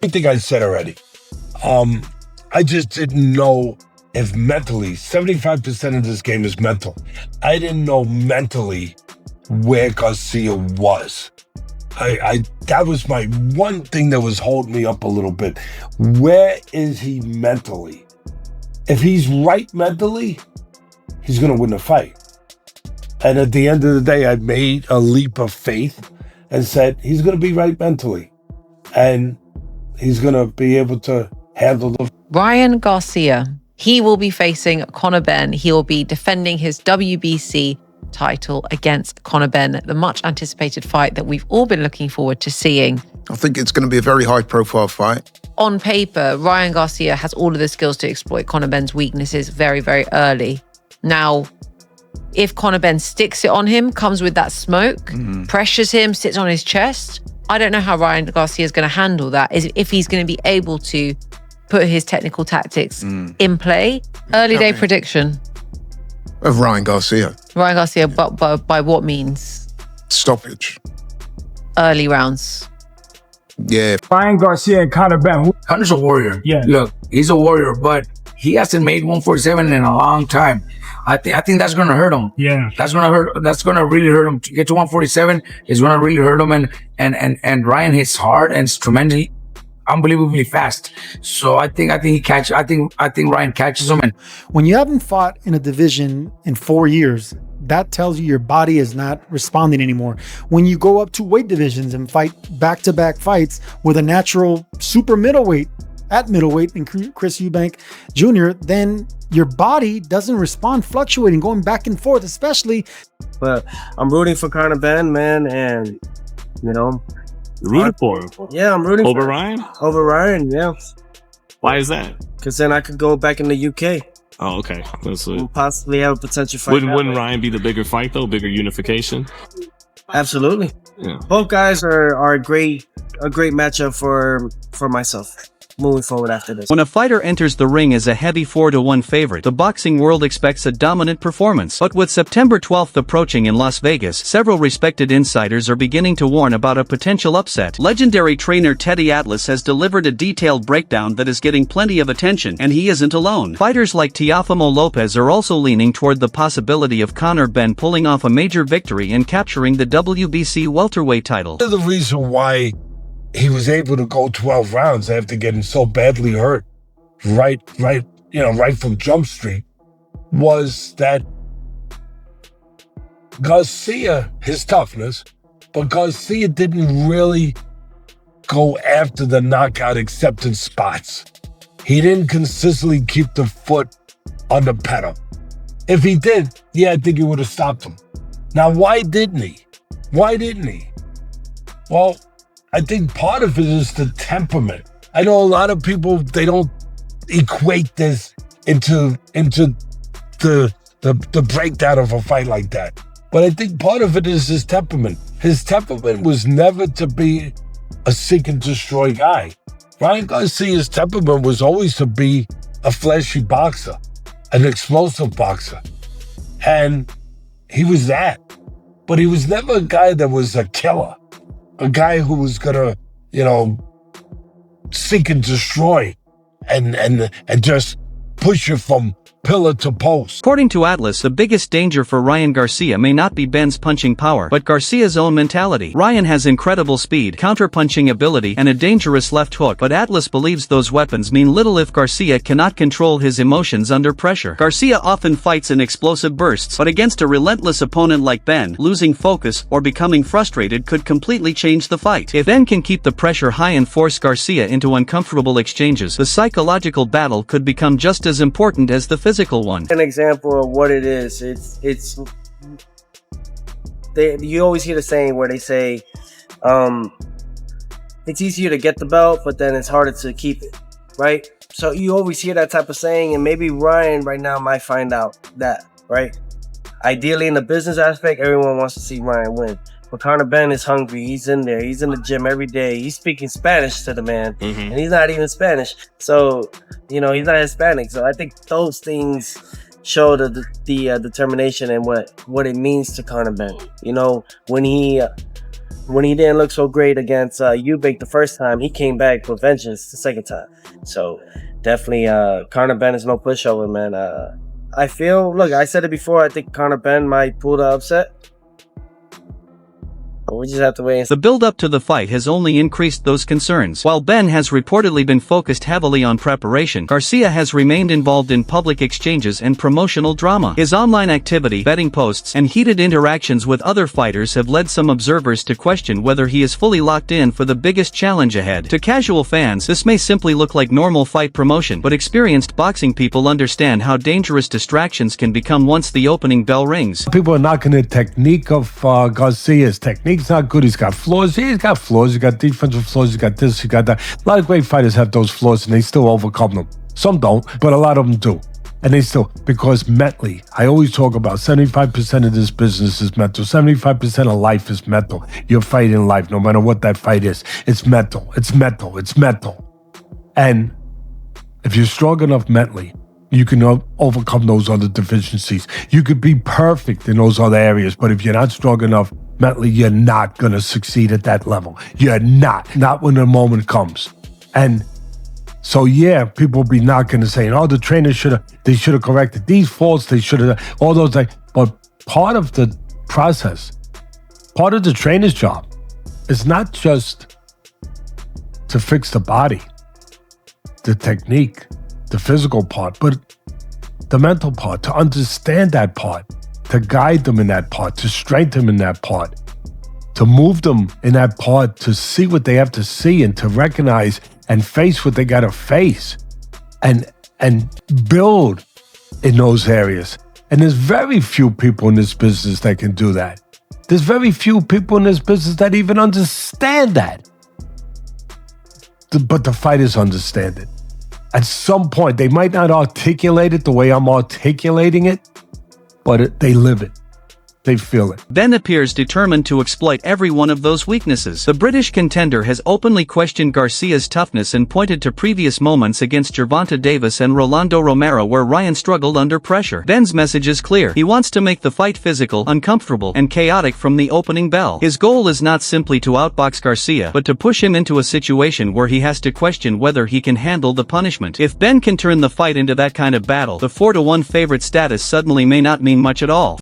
I think I said already. I just didn't know if mentally, 75% of this game is mental. I didn't know mentally where Garcia was. I that was my one thing that was holding me up a little bit. Where is he mentally? If he's right mentally, he's gonna win the fight. And at the end of the day, I made a leap of faith and said he's gonna be right mentally, and he's gonna be able to handle the. Ryan Garcia, he will be facing Conor Benn. He will be defending his WBC title against Conor Benn, the much anticipated fight that we've all been looking forward to seeing. I think it's going to be a very high-profile fight. On paper, Ryan Garcia has all of the skills to exploit Conor Benn's weaknesses very, very early. Now, if Conor Benn sticks it on him, comes with that smoke, pressures him, sits on his chest, I don't know how Ryan Garcia is going to handle that, if he's going to be able to put his technical tactics in play. Early day prediction. Of Ryan Garcia. Ryan Garcia, but by what means? Stoppage. Early rounds. Yeah. Ryan Garcia and Conor Benn. Conor's a warrior. Yeah. Look, he's a warrior, but he hasn't made 147 in a long time. I think that's gonna hurt him. Yeah. That's gonna really hurt him. To get to 147 is gonna really hurt him, and Ryan hits hard and it's tremendously, unbelievably fast. So I think Ryan catches him. And when you haven't fought in a division in 4 years, that tells you your body is not responding anymore. When you go up to weight divisions and fight back-to-back fights with a natural super middleweight at middleweight and Chris Eubank Jr., then your body doesn't respond, fluctuating, going back and forth, especially. But I'm rooting for Conor Benn, man, and you know, you're rooting for him? Yeah, I'm rooting over for Ryan. Over Ryan, yeah. Why is that? Because then I could go back in the UK. Oh, okay. We'll possibly have a potential fight. Wouldn't Ryan be the bigger fight though? Bigger unification? Absolutely. Yeah. Both guys are a great matchup for myself moving forward after this. When a fighter enters the ring as a heavy 4-1 favorite, the boxing world expects a dominant performance. But with September 12th approaching in Las Vegas, several respected insiders are beginning to warn about a potential upset. Legendary trainer Teddy Atlas has delivered a detailed breakdown that is getting plenty of attention, and he isn't alone. Fighters like Teofimo Lopez are also leaning toward the possibility of Conor Benn pulling off a major victory and capturing the WBC welterweight title. The reason why he was able to go 12 rounds after getting so badly hurt right from Jump Street was that Garcia, his toughness, but Garcia didn't really go after the knockout acceptance spots. He didn't consistently keep the foot on the pedal. If he did, yeah, I think he would have stopped him. Now, why didn't he? Well, I think part of it is the temperament. I know a lot of people, they don't equate this into the breakdown of a fight like that. But I think part of it is his temperament. His temperament was never to be a seek and destroy guy. Ryan Garcia's temperament was always to be a flashy boxer, an explosive boxer. And he was that. But he was never a guy that was a killer. A guy who was gonna, seek and destroy and just push you from pillar to post. According to Atlas, the biggest danger for Ryan Garcia may not be Benn's punching power, but Garcia's own mentality. Ryan has incredible speed, counter-punching ability, and a dangerous left hook, but Atlas believes those weapons mean little if Garcia cannot control his emotions under pressure. Garcia often fights in explosive bursts, but against a relentless opponent like Benn, losing focus or becoming frustrated could completely change the fight. If Benn can keep the pressure high and force Garcia into uncomfortable exchanges, the psychological battle could become just as important as the physical one. An example of what it is, you always hear the saying where they say it's easier to get the belt, but then it's harder to keep it, right? So you always hear that type of saying, and maybe Ryan right now might find out that, right? Ideally, in the business aspect, everyone wants to see Ryan win. But Conor Benn is hungry. He's in there. He's in the gym every day. He's speaking Spanish to the man, and he's not even Spanish. So, he's not Hispanic. So I think those things show the determination and what it means to Conor Benn. When he when he didn't look so great against Eubank the first time, he came back with vengeance the second time. So definitely, Conor Benn is no pushover, man. I feel, look, I said it before, I think Conor Benn might pull the upset. We just have to wait and see. The build-up to the fight has only increased those concerns. While Ben has reportedly been focused heavily on preparation, Garcia has remained involved in public exchanges and promotional drama. His online activity, betting posts, and heated interactions with other fighters have led some observers to question whether he is fully locked in for the biggest challenge ahead. To casual fans, this may simply look like normal fight promotion, but experienced boxing people understand how dangerous distractions can become once the opening bell rings. People are knocking the technique of Garcia's technique. He's not good. He's got flaws. Yeah, he's got flaws. He's got defensive flaws. He's got this. He's got that. A lot of great fighters have those flaws and they still overcome them. Some don't, but a lot of them do. And they still, because mentally, I always talk about 75% of this business is mental. 75% of life is mental. You're fighting life, no matter what that fight is. It's mental. It's mental. It's mental. And if you're strong enough mentally, you can overcome those other deficiencies. You could be perfect in those other areas, but if you're not strong enough mentally, you're not going to succeed at that level. You're not when the moment comes. And so, yeah, people will be knocking and saying, oh, the trainer should have corrected these faults. They should have, all those things. But part of the process, part of the trainer's job is not just to fix the body, the technique, the physical part, but the mental part, to understand that part, to guide them in that part, to strengthen them in that part, to move them in that part, to see what they have to see and to recognize and face what they got to face and build in those areas. And there's very few people in this business that can do that. There's very few people in this business that even understand that. But the fighters understand it. At some point, they might not articulate it the way I'm articulating it, but they live it. They feel it. Ben appears determined to exploit every one of those weaknesses. The British contender has openly questioned Garcia's toughness and pointed to previous moments against Gervonta Davis and Rolando Romero where Ryan struggled under pressure. Ben's message is clear. He wants to make the fight physical, uncomfortable, and chaotic from the opening bell. His goal is not simply to outbox Garcia, but to push him into a situation where he has to question whether he can handle the punishment. If Ben can turn the fight into that kind of battle, the 4-1 favorite status suddenly may not mean much at all.